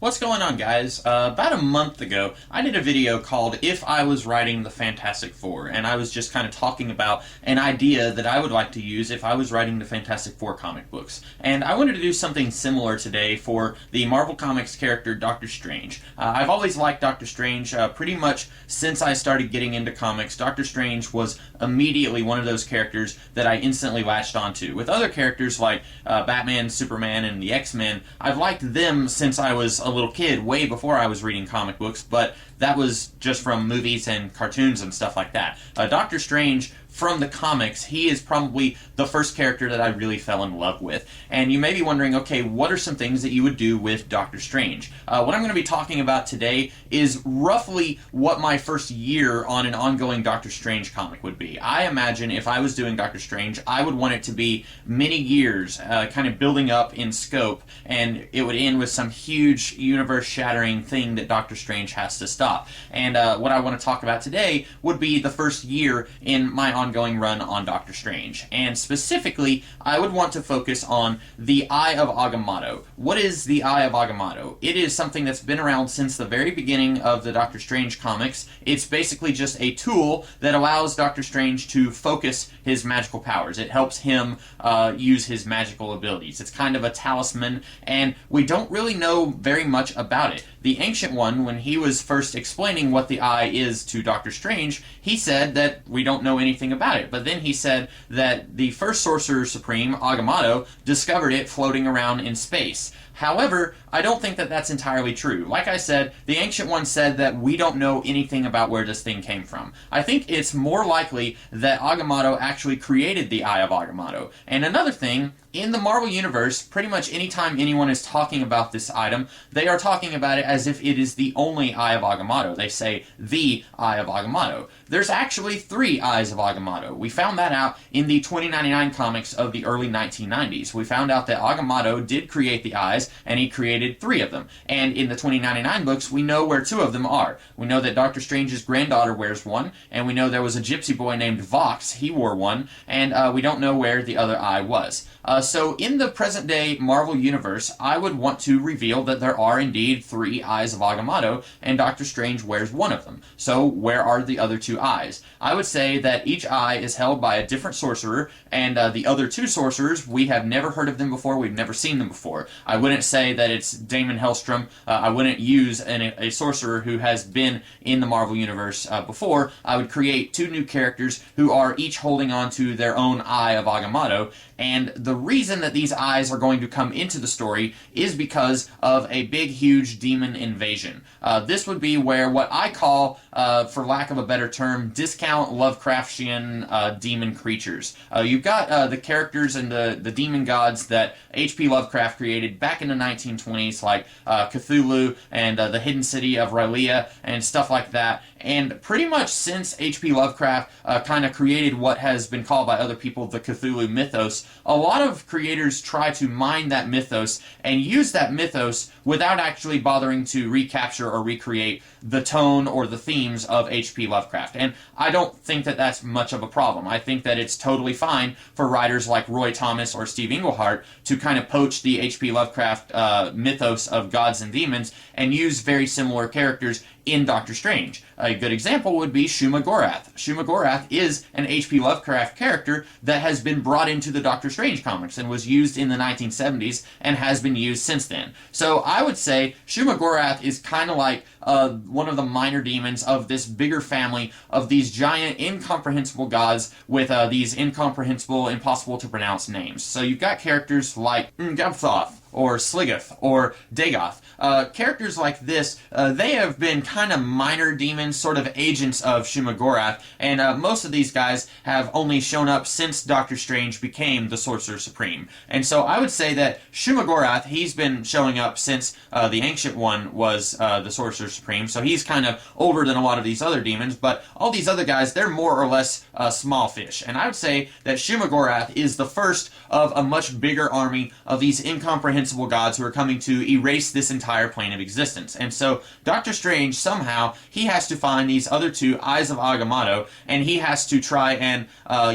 What's going on, guys? About a month ago, I did a video called If I Was Writing the Fantastic Four, and I was just kind of talking about an idea that I would like to use if I was writing the Fantastic Four comic books. And I wanted to do something similar today for the Marvel Comics character Doctor Strange. I've always liked Doctor Strange pretty much since I started getting into comics. Doctor Strange was immediately one of those characters that I instantly latched onto. With other characters like Batman, Superman, and the X-Men, I've liked them since I was a little kid, way before I was reading comic books, but that was just from movies and cartoons and stuff like that. Doctor Strange, from the comics, he is probably the first character that I really fell in love with. And you may be wondering, okay, what are some things that you would do with Doctor Strange? What I'm going to be talking about today is roughly what my first year on an ongoing Doctor Strange comic would be. I imagine if I was doing Doctor Strange, I would want it to be many years, kind of building up in scope, and it would end with some huge universe-shattering thing that Doctor Strange has to stop. And what I want to talk about today would be the first year in my ongoing run on Doctor Strange. And specifically, I would want to focus on the Eye of Agamotto. What is the Eye of Agamotto? It is something that's been around since the very beginning of the Doctor Strange comics. It's basically just a tool that allows Doctor Strange to focus his magical powers. It helps him use his magical abilities. It's kind of a talisman, and we don't really know very much about it. The Ancient One, when he was first explaining what the Eye is to Doctor Strange, he said that we don't know anything about it. But then he said that the first Sorcerer Supreme, Agamotto, discovered it floating around in space. However, I don't think that that's entirely true. Like I said, the Ancient One said that we don't know anything about where this thing came from. I think it's more likely that Agamotto actually created the Eye of Agamotto. And another thing, in the Marvel Universe, pretty much anytime anyone is talking about this item, they are talking about it as if it is the only Eye of Agamotto. They say, the Eye of Agamotto. There's actually 3 Eyes of Agamotto. We found that out in the 2099 comics of the early 1990s. We found out that Agamotto did create the eyes, and he created 3 of them. And in the 2099 books, we know where 2 of them are. We know that Doctor Strange's granddaughter wears one, and we know there was a gypsy boy named Vox, he wore one, and we don't know where the other eye was. So in the present-day Marvel Universe, I would want to reveal that there are indeed 3 Eyes of Agamotto, and Doctor Strange wears one of them. So where are the other 2 eyes? I would say that each eye is held by a different sorcerer, and the other 2 sorcerers, we have never heard of them before, we've never seen them before. I wouldn't say that it's Damon Hellstrom. I wouldn't use a sorcerer who has been in the Marvel Universe before. I would create 2 new characters who are each holding on to their own Eye of Agamotto, and the reason that these eyes are going to come into the story is because of a big, huge demon invasion. This would be where what I call, for lack of a better term, discount Lovecraftian demon creatures. You've got the characters and the demon gods that H.P. Lovecraft created back in the 1920s, like Cthulhu and the Hidden City of R'lyeh and stuff like that. And pretty much since H.P. Lovecraft kind of created what has been called by other people the Cthulhu mythos, a lot of creators try to mine that mythos and use that mythos without actually bothering to recapture or recreate the tone or the themes of H.P. Lovecraft. And I don't think that that's much of a problem. I think that it's totally fine for writers like Roy Thomas or Steve Englehart to kind of poach the H.P. Lovecraft mythos of gods and demons and use very similar characters in Doctor Strange. A good example would be Shuma Gorath. Shuma Gorath is an H.P. Lovecraft character that has been brought into the Doctor Strange comics and was used in the 1970s and has been used since then. So I would say Shuma Gorath is kind of like one of the minor demons of this bigger family of these giant, incomprehensible gods with these incomprehensible, impossible to pronounce names. So you've got characters like Ngabthoth, or Sligoth, or Dagoth. Characters like this, they have been kind of minor demons, sort of agents of Shuma Gorath, and most of these guys have only shown up since Doctor Strange became the Sorcerer Supreme. And so I would say that Shuma Gorath, he's been showing up since the Ancient One was the Sorcerer Supreme, so he's kind of older than a lot of these other demons, but all these other guys, they're more or less small fish. And I would say that Shuma Gorath is the first of a much bigger army of these incomprehensible incomprehensible gods who are coming to erase this entire plane of existence. And so Doctor Strange, somehow, he has to find these other two Eyes of Agamotto, and he has to try and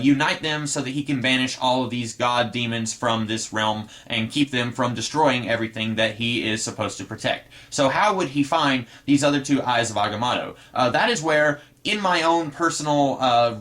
unite them so that he can banish all of these god demons from this realm and keep them from destroying everything that he is supposed to protect. So how would he find these other two Eyes of Agamotto? That is where, in my own personal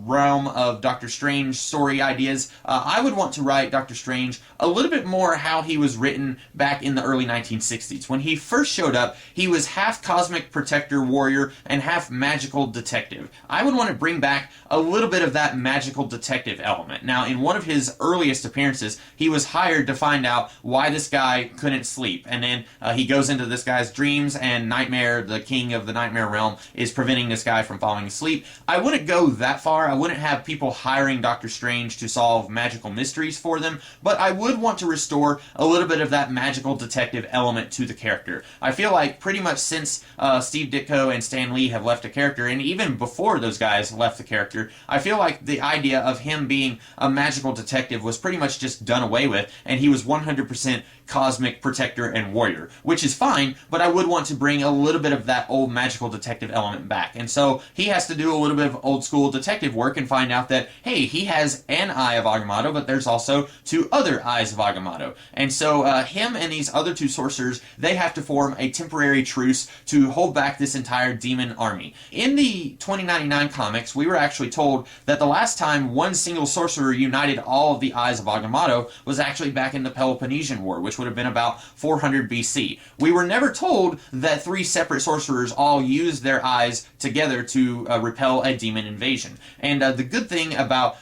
realm of Doctor Strange story ideas, I would want to write Doctor Strange a little bit more how he was written back in the early 1960s. When he first showed up, he was half cosmic protector warrior and half magical detective. I would want to bring back a little bit of that magical detective element. Now, in one of his earliest appearances, he was hired to find out why this guy couldn't sleep. And then he goes into this guy's dreams, and Nightmare, the king of the Nightmare realm, is preventing this guy from falling asleep. I wouldn't go that far. I wouldn't have people hiring Doctor Strange to solve magical mysteries for them, but I would want to restore a little bit of that magical detective element to the character. I feel like pretty much since Steve Ditko and Stan Lee have left the character, and even before those guys left the character, I feel like the idea of him being a magical detective was pretty much just done away with, and he was 100% cosmic protector and warrior, which is fine, but I would want to bring a little bit of that old magical detective element back. And so he has to do a little bit of old school detective work and find out that, hey, he has an Eye of Agamotto, but there's also two other Eyes of Agamotto. And so him and these other two sorcerers, they have to form a temporary truce to hold back this entire demon army. In the 2099 comics, we were actually told that the last time one single sorcerer united all of the Eyes of Agamotto was actually back in the Peloponnesian War, which would have been about 400 BC. We were never told that three separate sorcerers all used their eyes together to repel a demon invasion. And the good thing about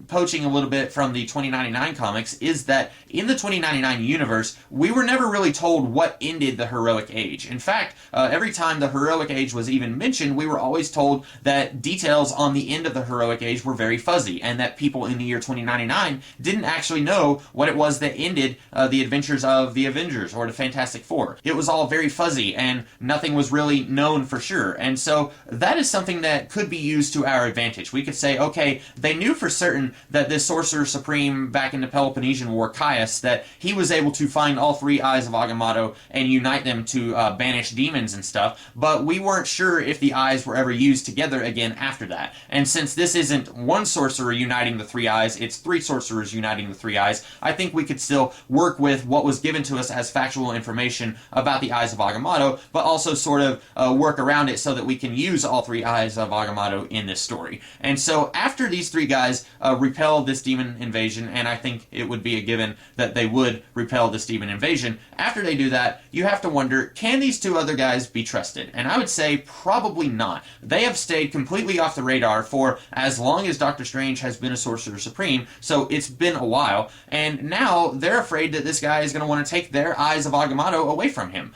poaching a little bit from the 2099 comics is that in the 2099 universe, we were never really told what ended the Heroic Age. In fact, every time the Heroic Age was even mentioned, we were always told that details on the end of the Heroic Age were very fuzzy, and that people in the year 2099 didn't actually know what it was that ended the adventures of the Avengers or the Fantastic Four. It was all very fuzzy, and nothing was really known for sure. And so that is something that could be used to our advantage. We could say, okay, they knew for certain that this Sorcerer Supreme back in the Peloponnesian War, Caius, that he was able to find all three Eyes of Agamotto and unite them to banish demons and stuff, but we weren't sure if the eyes were ever used together again after that. And since this isn't one sorcerer uniting the three eyes, it's three sorcerers uniting the three eyes, I think we could still work with what was given to us as factual information about the Eyes of Agamotto, but also sort of work around it so that we can use all three Eyes of Agamotto in this story. And so after these three guys repel this demon invasion, and I think it would be a given that they would repel this demon invasion, after they do that, you have to wonder, can these two other guys be trusted? And I would say probably not. They have stayed completely off the radar for as long as Doctor Strange has been a Sorcerer Supreme, so it's been a while, and now they're afraid that this guy is going to want to take their Eyes of Agamotto away from him.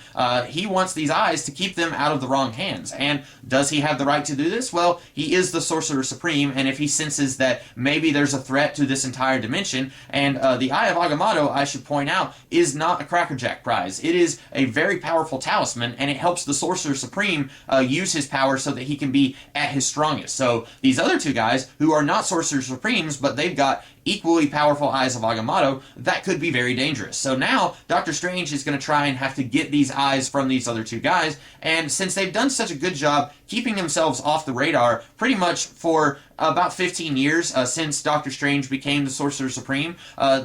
He wants these eyes to keep them out of the wrong hands, and does he have the right to do this? Well, he is the Sorcerer Supreme, and if he senses that maybe there's a threat to this entire dimension, and the Eye of Agamotto, I should point out, is not a Cracker Jack prize. It is a very powerful talisman, and it helps the Sorcerer Supreme use his power so that he can be at his strongest. So these other two guys, who are not Sorcerer Supremes, but they've got equally powerful Eyes of Agamotto, that could be very dangerous. So now, Doctor Strange is going to try and have to get these eyes from these other two guys, and since they've done such a good job keeping themselves off the radar pretty much for about 15 years since Doctor Strange became the Sorcerer Supreme,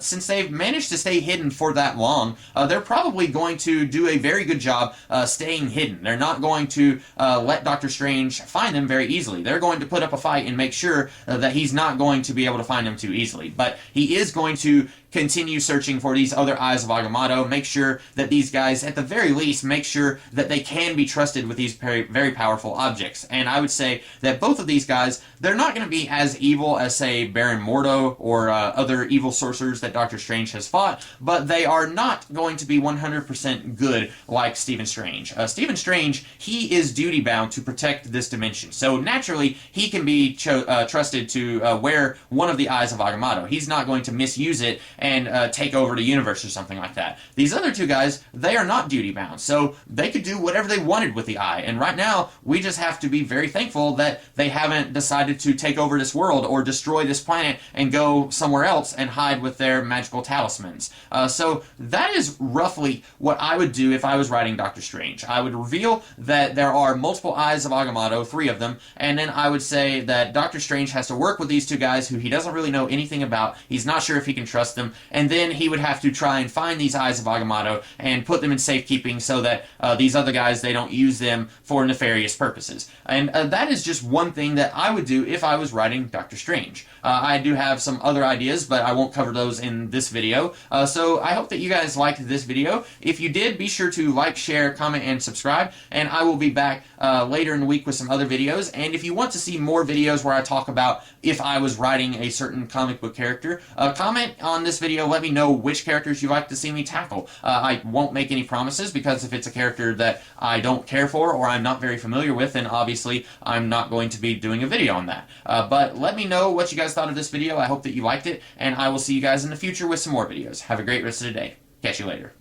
since they've managed to stay hidden for that long, they're probably going to do a very good job staying hidden. They're not going to let Doctor Strange find them very easily. They're going to put up a fight and make sure that he's not going to be able to find them too easily. But he is going to continue searching for these other Eyes of Agamotto, make sure that these guys, at the very least, make sure that they can be trusted with these very, very powerful objects. And I would say that both of these guys, they're not going to be as evil as, say, Baron Mordo or other evil sorcerers that Doctor Strange has fought, but they are not going to be 100% good like Stephen Strange. Stephen Strange, he is duty-bound to protect this dimension, so naturally, he can be trusted to wear one of the Eyes of Agamotto. He's not going to misuse it and take over the universe or something like that. These other two guys, they are not duty bound, so they could do whatever they wanted with the eye. And right now, we just have to be very thankful that they haven't decided to take over this world or destroy this planet and go somewhere else and hide with their magical talismans. So that is roughly what I would do if I was writing Doctor Strange. I would reveal that there are multiple eyes of Agamotto, 3 of them, and then I would say that Doctor Strange has to work with these two guys who he doesn't really know anything about. He's not sure if he can trust them, and then he would have to try and find these eyes of Agamotto and put them in safekeeping so that these other guys, they don't use them for nefarious purposes. And that is just one thing that I would do if I was writing Doctor Strange. I do have some other ideas, but I won't cover those in this video. So I hope that you guys liked this video. If you did, be sure to like, share, comment, and subscribe, and I will be back later in the week with some other videos. And if you want to see more videos where I talk about if I was writing a certain comic book character, comment on this video, let me know which characters you'd like to see me tackle. I won't make any promises, because if it's a character that I don't care for or I'm not very familiar with, then obviously I'm not going to be doing a video on that. But let me know what you guys thought of this video. I hope that you liked it, and I will see you guys in the future with some more videos. Have a great rest of the day. Catch you later.